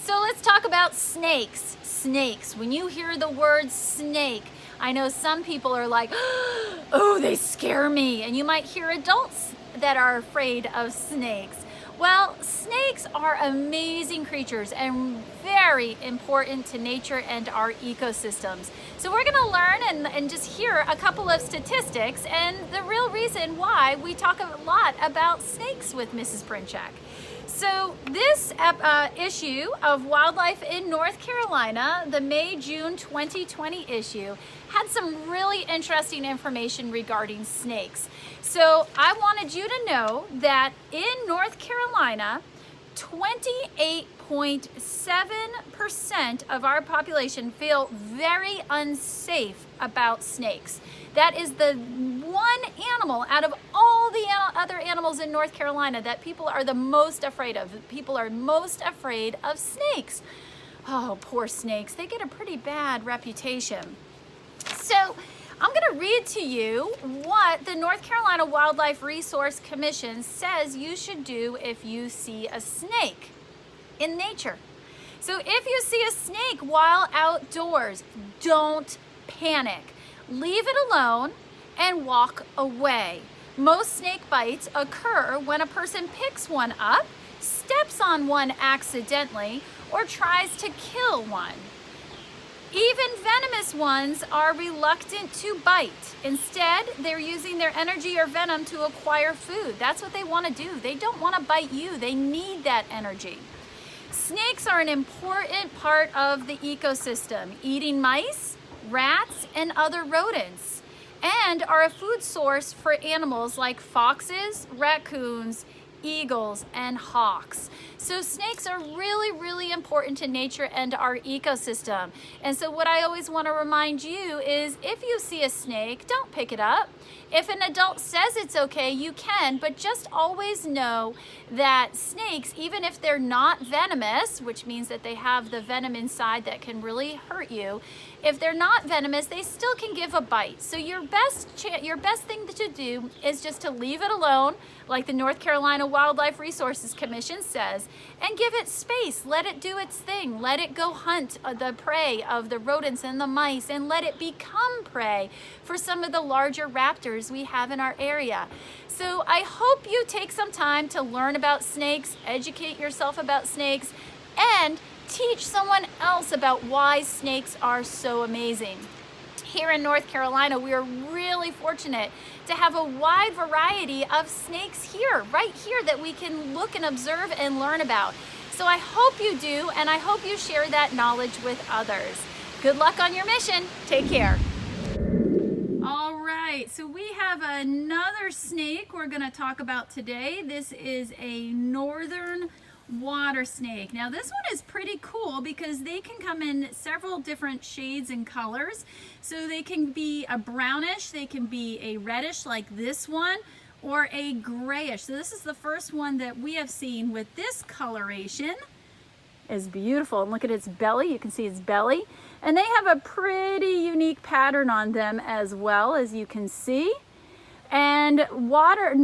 So let's talk about snakes. Snakes. When you hear the word snake, I know some people are like, oh, they scare me. And you might hear adults that are afraid of snakes. Well, snakes are amazing creatures and very important to nature and our ecosystems. So we're going to learn and just hear a couple of statistics and the real reason why we talk a lot about snakes with Mrs. Princhak. So this issue of Wildlife in North Carolina, the May-June 2020 issue, had some really interesting information regarding snakes. So I wanted you to know that in North Carolina, 28.7% of our population feel very unsafe about snakes. That is the one animal out of all the other animals in North Carolina that people are the most afraid of. People are most afraid of snakes. Oh, poor snakes. They get a pretty bad reputation. So I'm going to read to you what the North Carolina Wildlife Resource Commission says you should do if you see a snake in nature. So if you see a snake while outdoors, don't panic. Leave it alone and walk away. Most snake bites occur when a person picks one up, steps on one accidentally, or tries to kill one. Even venomous ones are reluctant to bite. Instead, they're using their energy or venom to acquire food. That's what they want to do. They don't want to bite you. They need that energy. Snakes are an important part of the ecosystem, eating mice, rats, and other rodents, and are a food source for animals like foxes, raccoons, eagles, and hawks. So snakes are really, really important to nature and our ecosystem. And so what I always want to remind you is if you see a snake, don't pick it up. If an adult says it's okay, you can, but just always know that snakes, even if they're not venomous, which means that they have the venom inside that can really hurt you, if they're not venomous, they still can give a bite. So your best thing to do is just to leave it alone, like the North Carolina Wildlife Resources Commission says, and give it space. Let it do its thing. Let it go hunt the prey of the rodents and the mice, and let it become prey for some of the larger raptors we have in our area. So I hope you take some time to learn about snakes, educate yourself about snakes, and teach someone else about why snakes are so amazing. Here in North Carolina, we are really fortunate to have a wide variety of snakes here, right here, that we can look and observe and learn about. So I hope you do, and I hope you share that knowledge with others. Good luck on your mission. Take care. All right, so we have another snake we're going to talk about today. This is a Northern Watersnake. Now this one is pretty cool because they can come in several different shades and colors. So they can be a brownish, they can be a reddish like this one, or a grayish. So this is the first one that we have seen with this coloration. It's beautiful, and look at its belly. You can see its belly, and they have a pretty unique pattern on them as well, as you can see. And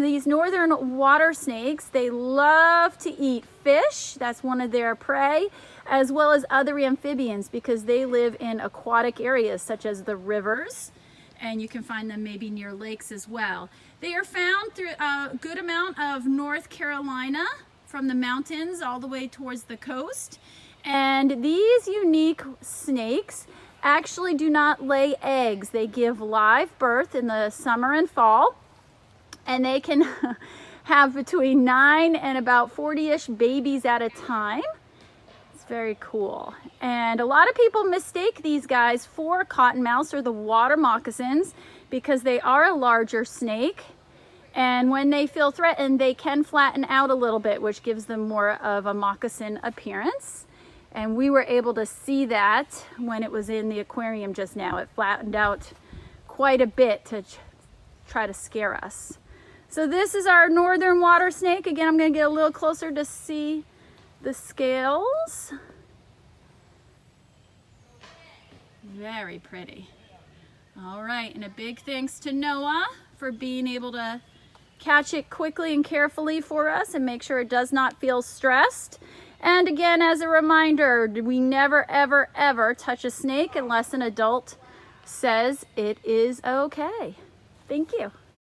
these northern water snakes, they love to eat fish. That's one of their prey, as well as other amphibians, because they live in aquatic areas such as the rivers, and you can find them maybe near lakes as well. They are found through a good amount of North Carolina, from the mountains all the way towards the coast. And these unique snakes actually do not lay eggs. They give live birth in the summer and fall, and they can have between 9 and about 40-ish babies at a time. It's very cool. And a lot of people mistake these guys for cottonmouths or the water moccasins because they are a larger snake, and when they feel threatened, they can flatten out a little bit, which gives them more of a moccasin appearance. And we were able to see that when it was in the aquarium just now. It flattened out quite a bit to try to scare us. So this is our northern water snake. Again, I'm going to get a little closer to see the scales. Very pretty. All right, and a big thanks to Noah for being able to catch it quickly and carefully for us and make sure it does not feel stressed. And again, as a reminder, we never, ever, ever touch a snake unless an adult says it is okay. Thank you.